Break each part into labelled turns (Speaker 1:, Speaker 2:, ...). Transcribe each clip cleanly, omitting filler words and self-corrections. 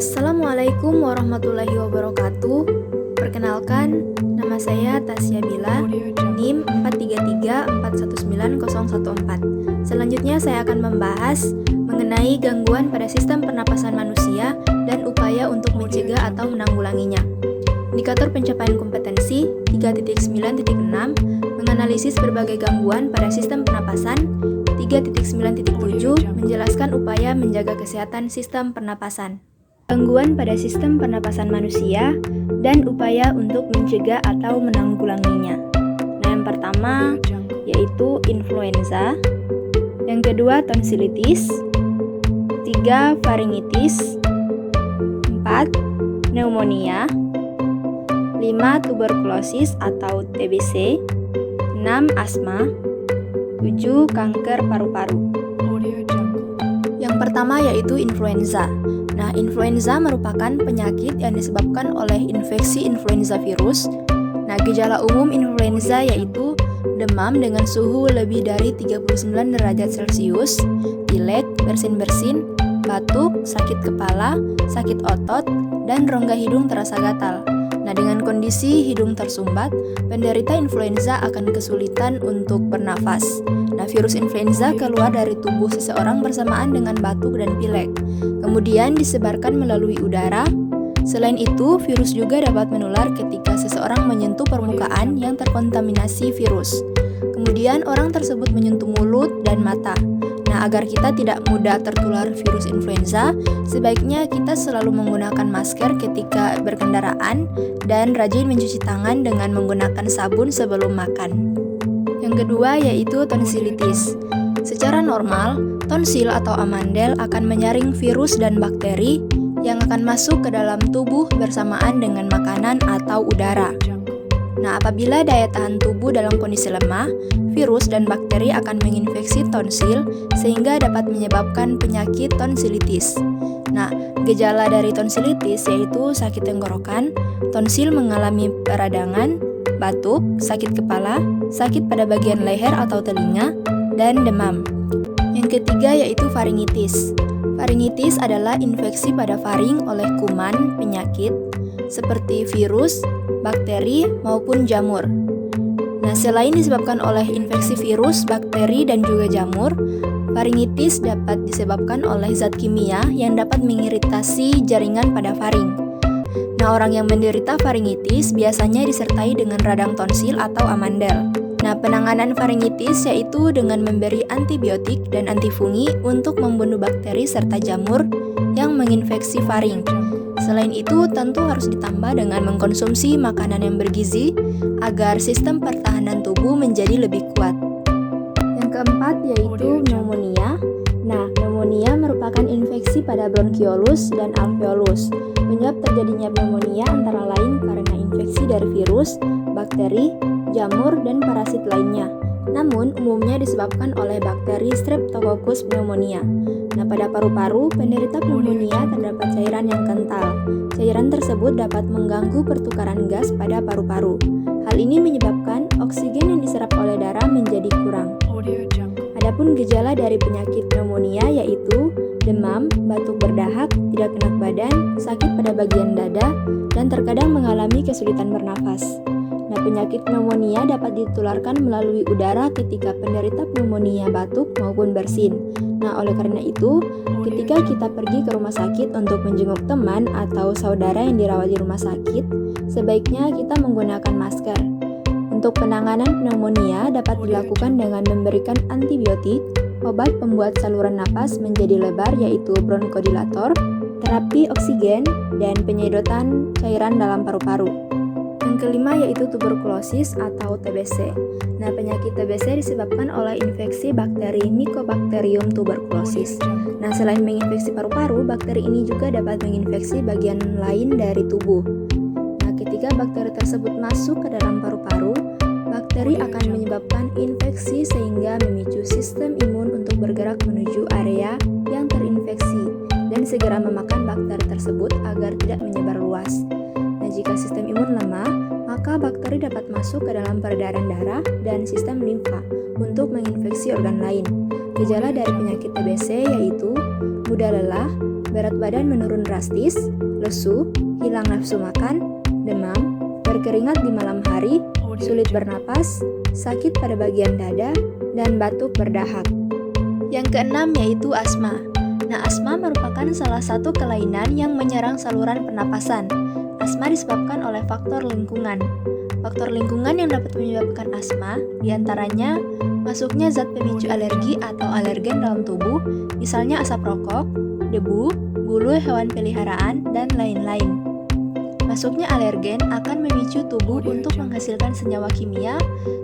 Speaker 1: Assalamualaikum warahmatullahi wabarakatuh. Perkenalkan, nama saya Tasya Bila, NIM 433419014. Selanjutnya saya akan membahas mengenai gangguan pada sistem pernapasan manusia dan upaya untuk mencegah atau menanggulanginya. Indikator pencapaian kompetensi 3.9.6 menganalisis berbagai gangguan pada sistem pernapasan. 3.9.7 menjelaskan upaya menjaga kesehatan sistem pernapasan. Gangguan pada sistem pernapasan manusia dan upaya untuk mencegah atau menanggulanginya. Nah, yang pertama yaitu influenza, yang kedua tonsilitis, 3 faringitis, 4 pneumonia, 5 tuberkulosis atau TBC, 6 asma, 7 kanker paru-paru. Yang pertama yaitu influenza. Nah, influenza merupakan penyakit yang disebabkan oleh infeksi influenza virus. Nah, gejala umum influenza yaitu demam dengan suhu lebih dari 39 derajat Celcius, pilek, bersin-bersin, batuk, sakit kepala, sakit otot, dan rongga hidung terasa gatal. Nah, dengan kondisi hidung tersumbat, penderita influenza akan kesulitan untuk bernafas. Nah, virus influenza keluar dari tubuh seseorang bersamaan dengan batuk dan pilek, kemudian disebarkan melalui udara. Selain itu, virus juga dapat menular ketika seseorang menyentuh permukaan yang terkontaminasi virus. Kemudian orang tersebut menyentuh mulut dan mata. Nah, agar kita tidak mudah tertular virus influenza, sebaiknya kita selalu menggunakan masker ketika berkendaraan dan rajin mencuci tangan dengan menggunakan sabun sebelum makan. Yang kedua yaitu tonsilitis. Secara normal, tonsil atau amandel akan menyaring virus dan bakteri yang akan masuk ke dalam tubuh bersamaan dengan makanan atau udara. Nah, apabila daya tahan tubuh dalam kondisi lemah, virus dan bakteri akan menginfeksi tonsil sehingga dapat menyebabkan penyakit tonsilitis. Nah, gejala dari tonsilitis yaitu sakit tenggorokan, tonsil mengalami peradangan, batuk, sakit kepala, sakit pada bagian leher atau telinga, dan demam. Yang ketiga yaitu faringitis. Faringitis adalah infeksi pada faring oleh kuman, penyakit, seperti virus, bakteri, maupun jamur. Nah, selain disebabkan oleh infeksi virus, bakteri, dan juga jamur, faringitis dapat disebabkan oleh zat kimia yang dapat mengiritasi jaringan pada faring. Nah, orang yang menderita faringitis biasanya disertai dengan radang tonsil atau amandel. Nah, penanganan faringitis yaitu dengan memberi antibiotik dan antifungi untuk membunuh bakteri serta jamur yang menginfeksi faring. Selain itu, tentu harus ditambah dengan mengkonsumsi makanan yang bergizi agar sistem pertahanan tubuh menjadi lebih kuat. Yang keempat yaitu pneumonia. Nah, pneumonia merupakan infeksi pada bronkiolus dan alveolus. Penyebab terjadinya pneumonia antara lain karena infeksi dari virus, bakteri, jamur, dan parasit lainnya. Namun, umumnya disebabkan oleh bakteri Streptococcus pneumonia. Nah, pada paru-paru, penderita pneumonia terdapat cairan yang kental. Cairan tersebut dapat mengganggu pertukaran gas pada paru-paru. Hal ini menyebabkan oksigen yang diserap oleh darah menjadi kurang. Adapun gejala dari penyakit pneumonia yaitu demam, batuk berdahak, tidak enak badan, sakit pada bagian dada, dan terkadang mengalami kesulitan bernafas. Nah, penyakit pneumonia dapat ditularkan melalui udara ketika penderita pneumonia batuk maupun bersin. Nah, oleh karena itu, ketika kita pergi ke rumah sakit untuk menjenguk teman atau saudara yang dirawat di rumah sakit, sebaiknya kita menggunakan masker. Untuk penanganan pneumonia dapat dilakukan dengan memberikan antibiotik, obat pembuat saluran napas menjadi lebar yaitu bronkodilator, terapi oksigen, dan penyedotan cairan dalam paru-paru. Yang kelima yaitu tuberkulosis atau TBC. Nah, penyakit TBC disebabkan oleh infeksi bakteri Mycobacterium tuberculosis. Nah, selain menginfeksi paru-paru, bakteri ini juga dapat menginfeksi bagian lain dari tubuh. Nah, ketika bakteri tersebut masuk ke dalam paru-paru, bakteri akan menyebabkan infeksi sehingga memicu sistem imun untuk bergerak menuju area yang terinfeksi dan segera memakan bakteri tersebut agar tidak menyebar luas. Nah, jika sistem imun lemah, maka bakteri dapat masuk ke dalam peredaran darah dan sistem limfa untuk menginfeksi organ lain. Gejala dari penyakit TBC yaitu mudah lelah, berat badan menurun drastis, lesu, hilang nafsu makan, demam, berkeringat di malam hari, sulit bernapas, sakit pada bagian dada, dan batuk berdahak. Yang keenam yaitu asma. Nah, asma merupakan salah satu kelainan yang menyerang saluran pernapasan. Asma disebabkan oleh faktor lingkungan. Faktor lingkungan yang dapat menyebabkan asma diantaranya masuknya zat pemicu alergi atau alergen dalam tubuh, misalnya asap rokok, debu, bulu hewan peliharaan, dan lain-lain. Masuknya alergen akan memicu tubuh untuk menghasilkan senyawa kimia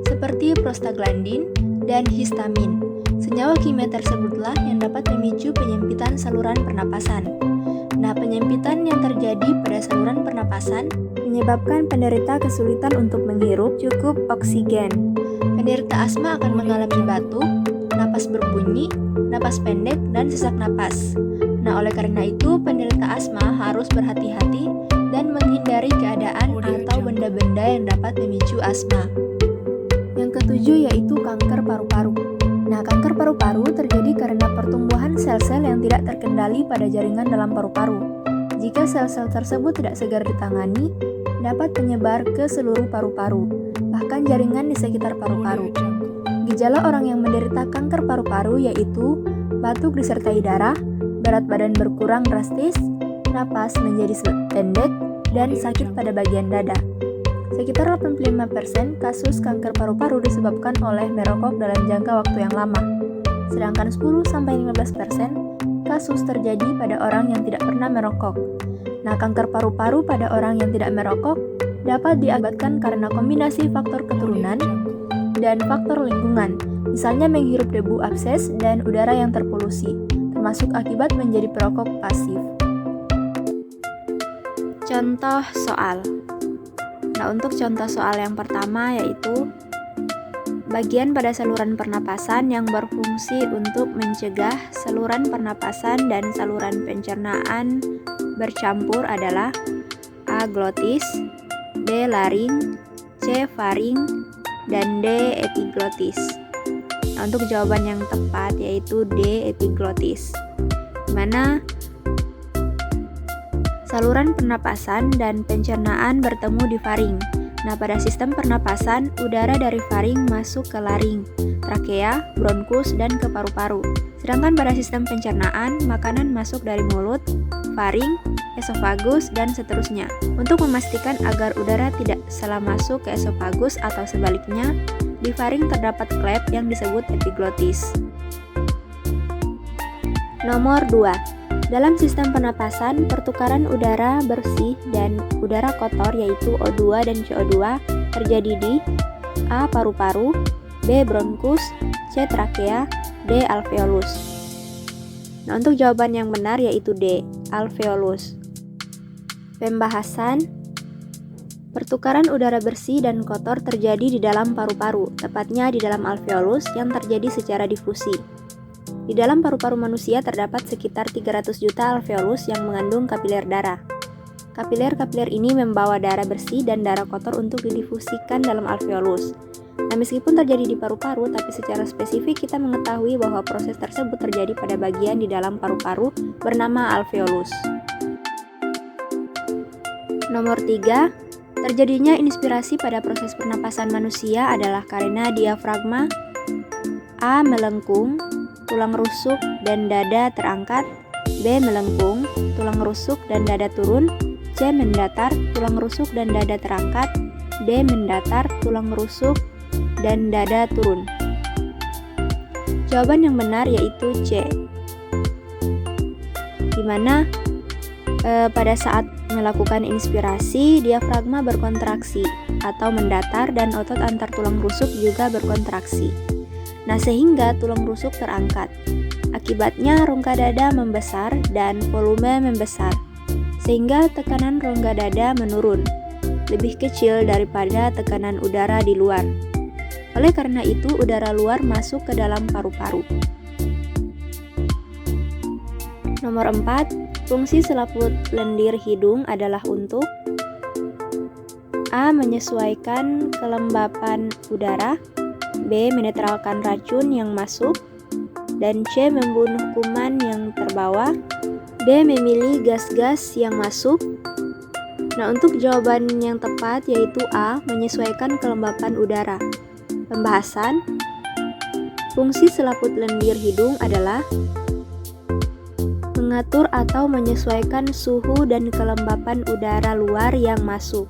Speaker 1: seperti prostaglandin dan histamin. Senyawa kimia tersebutlah yang dapat memicu penyempitan saluran pernapasan. Nah, penyempitan yang terjadi pada saluran pernapasan menyebabkan penderita kesulitan untuk menghirup cukup oksigen. Penderita asma akan mengalami batuk, napas berbunyi, napas pendek, dan sesak napas. Nah, oleh karena itu, penderita asma harus berhati-hati dan menghindari keadaan atau benda-benda yang dapat memicu asma. Yang ketujuh yaitu kanker paru-paru. Nah, kanker paru-paru terjadi karena pertumbuhan sel-sel yang tidak terkendali pada jaringan dalam paru-paru. Jika sel-sel tersebut tidak segera ditangani, dapat menyebar ke seluruh paru-paru, bahkan jaringan di sekitar paru-paru. Gejala orang yang menderita kanker paru-paru yaitu batuk disertai darah, berat badan berkurang drastis, napas menjadi pendek, dan sakit pada bagian dada. Sekitar 85% kasus kanker paru-paru disebabkan oleh merokok dalam jangka waktu yang lama. Sedangkan 10-15% kasus terjadi pada orang yang tidak pernah merokok. Nah, kanker paru-paru pada orang yang tidak merokok dapat diakibatkan karena kombinasi faktor keturunan dan faktor lingkungan, misalnya menghirup debu abses dan udara yang terpolusi, termasuk akibat menjadi perokok pasif. Contoh soal. Nah, untuk contoh soal yang pertama yaitu bagian pada saluran pernapasan yang berfungsi untuk mencegah saluran pernapasan dan saluran pencernaan bercampur adalah A. glotis, B. laring, C. faring, dan D. epiglotis. Nah, untuk jawaban yang tepat yaitu D. epiglotis, di mana saluran pernapasan dan pencernaan bertemu di faring. Nah, pada sistem pernapasan, udara dari faring masuk ke laring, trakea, bronkus, dan ke paru-paru. Sedangkan pada sistem pencernaan, makanan masuk dari mulut, faring, esofagus, dan seterusnya. Untuk memastikan agar udara tidak salah masuk ke esofagus atau sebaliknya, di faring terdapat klep yang disebut epiglotis. Nomor 2. Dalam sistem pernapasan, pertukaran udara bersih dan udara kotor yaitu O2 dan CO2 terjadi di A. paru-paru, B. bronkus, C. trakea, D. alveolus. Nah, untuk jawaban yang benar yaitu D. alveolus. Pembahasan. Pertukaran udara bersih dan kotor terjadi di dalam paru-paru, tepatnya di dalam alveolus yang terjadi secara difusi. Di dalam paru-paru manusia terdapat sekitar 300 juta alveolus yang mengandung kapiler darah. Kapiler-kapiler ini membawa darah bersih dan darah kotor untuk didifusikan dalam alveolus. Nah, meskipun terjadi di paru-paru, tapi secara spesifik kita mengetahui bahwa proses tersebut terjadi pada bagian di dalam paru-paru bernama alveolus. Nomor 3. Terjadinya inspirasi pada proses pernapasan manusia adalah karena diafragma A. melengkung, tulang rusuk dan dada terangkat, B. melengkung, tulang rusuk dan dada turun, C. mendatar, tulang rusuk dan dada terangkat, D. mendatar, tulang rusuk dan dada turun. Jawaban yang benar yaitu C, di mana pada saat melakukan inspirasi, diafragma berkontraksi atau mendatar dan otot antar tulang rusuk juga berkontraksi. Nah, sehingga tulang rusuk terangkat. Akibatnya rongga dada membesar dan volume membesar, sehingga tekanan rongga dada menurun, lebih kecil daripada tekanan udara di luar. Oleh karena itu, udara luar masuk ke dalam paru-paru. Nomor 4, fungsi selaput lendir hidung adalah untuk A. menyesuaikan kelembapan udara, B. menetralkan racun yang masuk, dan C. membunuh kuman yang terbawa, B. Memilih gas-gas yang masuk. Nah, untuk jawaban yang tepat yaitu A. Menyesuaikan kelembapan udara. Pembahasan. Fungsi selaput lendir hidung adalah mengatur atau menyesuaikan suhu dan kelembapan udara luar yang masuk.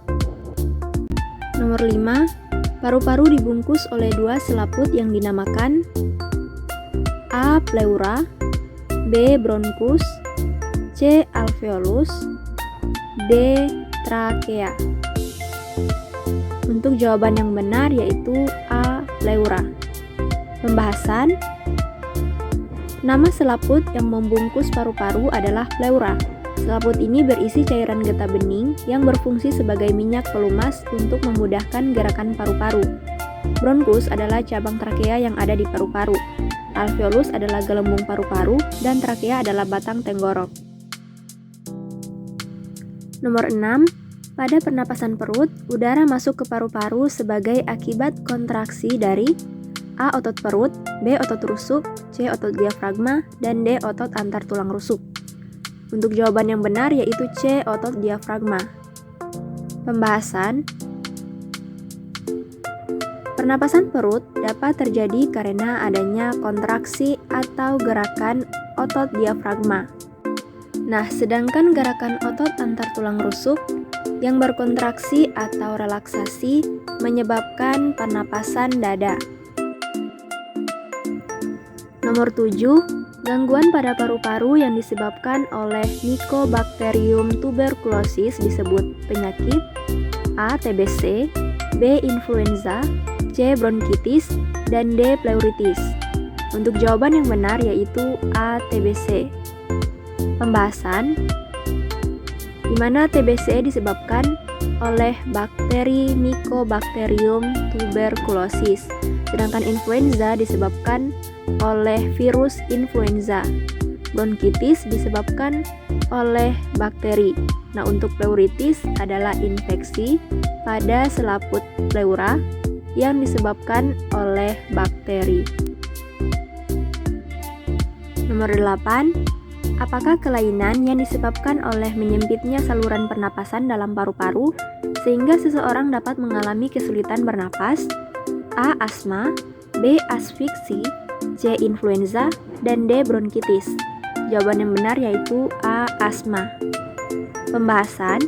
Speaker 1: Nomor 5. Paru-paru dibungkus oleh dua selaput yang dinamakan A. Pleura, B. Bronkus, C. Alveolus, D. Trakea. Untuk jawaban yang benar yaitu A. Pleura. Pembahasan. Nama selaput yang membungkus paru-paru adalah pleura. Selaput ini berisi cairan getah bening yang berfungsi sebagai minyak pelumas untuk memudahkan gerakan paru-paru. Bronkus adalah cabang trakea yang ada di paru-paru. Alveolus adalah gelembung paru-paru dan trakea adalah batang tenggorok. Nomor 6. Pada pernapasan perut, udara masuk ke paru-paru sebagai akibat kontraksi dari A. Otot perut, B. Otot rusuk, C. Otot diafragma, dan D. Otot antar tulang rusuk. Untuk jawaban yang benar yaitu C. Otot diafragma. Pembahasan. Pernapasan perut dapat terjadi karena adanya kontraksi atau gerakan otot diafragma. Nah, sedangkan gerakan otot antar tulang rusuk yang berkontraksi atau relaksasi menyebabkan pernapasan dada. Nomor 7. Gangguan pada paru-paru yang disebabkan oleh Mycobacterium tuberculosis disebut penyakit A. TBC, B. Influenza, C. Bronkitis, dan D. Pleuritis. Untuk jawaban yang benar yaitu A. TBC. Pembahasan. Di mana TBC disebabkan oleh bakteri Mycobacterium tuberculosis, sedangkan influenza disebabkan oleh virus influenza. Bronkitis disebabkan oleh bakteri. Nah, untuk pleuritis adalah infeksi pada selaput pleura yang disebabkan oleh bakteri. Nomor 8. Apakah kelainan yang disebabkan oleh menyempitnya saluran pernapasan dalam paru-paru sehingga seseorang dapat mengalami kesulitan bernapas? A. Asma, B. Asfiksi, C. Influenza, dan D. Bronkitis. Jawaban yang benar yaitu A. Asma. Pembahasan.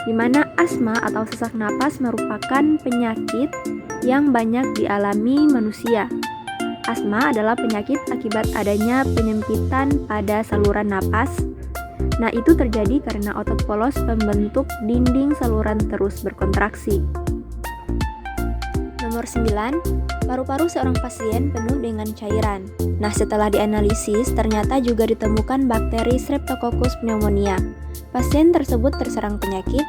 Speaker 1: Di mana asma atau sesak napas merupakan penyakit yang banyak dialami manusia. Asma adalah penyakit akibat adanya penyempitan pada saluran napas. Nah, itu terjadi karena otot polos pembentuk dinding saluran terus berkontraksi. Nomor 9. Paru-paru seorang pasien penuh dengan cairan. Nah, setelah dianalisis, ternyata juga ditemukan bakteri Streptococcus pneumonia. Pasien tersebut terserang penyakit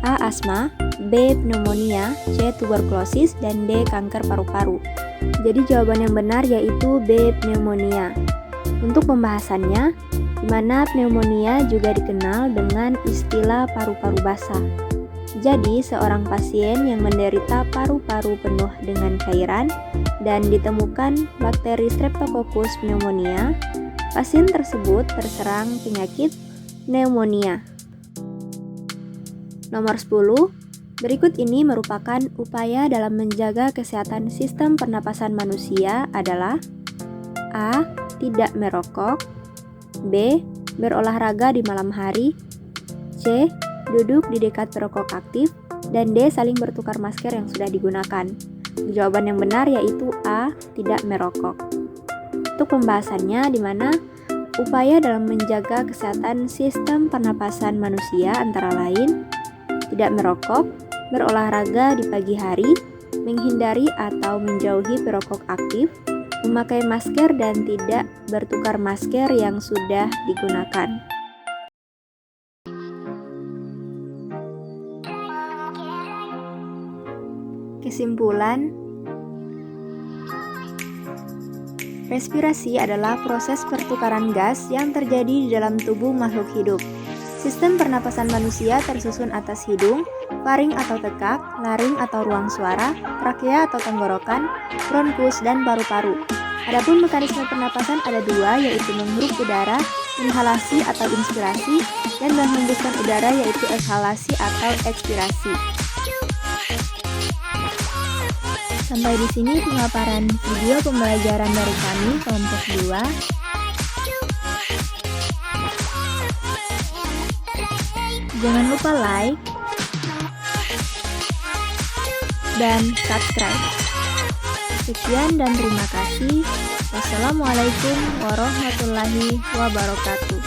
Speaker 1: A. Asma, B. Pneumonia, C. Tuberkulosis, dan D. Kanker paru-paru. Jadi jawaban yang benar yaitu B. Pneumonia. Untuk pembahasannya, di mana pneumonia juga dikenal dengan istilah paru-paru basah. Jadi, seorang pasien yang menderita paru-paru penuh dengan cairan dan ditemukan bakteri Streptococcus pneumonia, pasien tersebut terserang penyakit pneumonia. Nomor 10. Berikut ini merupakan upaya dalam menjaga kesehatan sistem pernapasan manusia adalah A. Tidak merokok, B. Berolahraga di malam hari, C. Duduk di dekat perokok aktif, dan D. Saling bertukar masker yang sudah digunakan. Jawaban yang benar yaitu A. Tidak merokok. Untuk pembahasannya di mana upaya dalam menjaga kesehatan sistem pernapasan manusia antara lain tidak merokok, berolahraga di pagi hari, menghindari atau menjauhi perokok aktif, memakai masker dan tidak bertukar masker yang sudah digunakan. Kesimpulan, respirasi adalah proses pertukaran gas yang terjadi di dalam tubuh makhluk hidup. Sistem pernapasan manusia tersusun atas hidung, faring atau tekak, laring atau ruang suara, trakea atau tenggorokan, bronkus, dan paru-paru. Adapun mekanisme pernapasan ada dua, yaitu menghirup udara inhalasi atau inspirasi, dan menghembuskan udara yaitu ekshalasi atau ekspirasi. Sampai di sini pemaparan video pembelajaran dari kami kelompok 2. Jangan lupa like dan subscribe. Sekian dan terima kasih. Wassalamualaikum warahmatullahi wabarakatuh.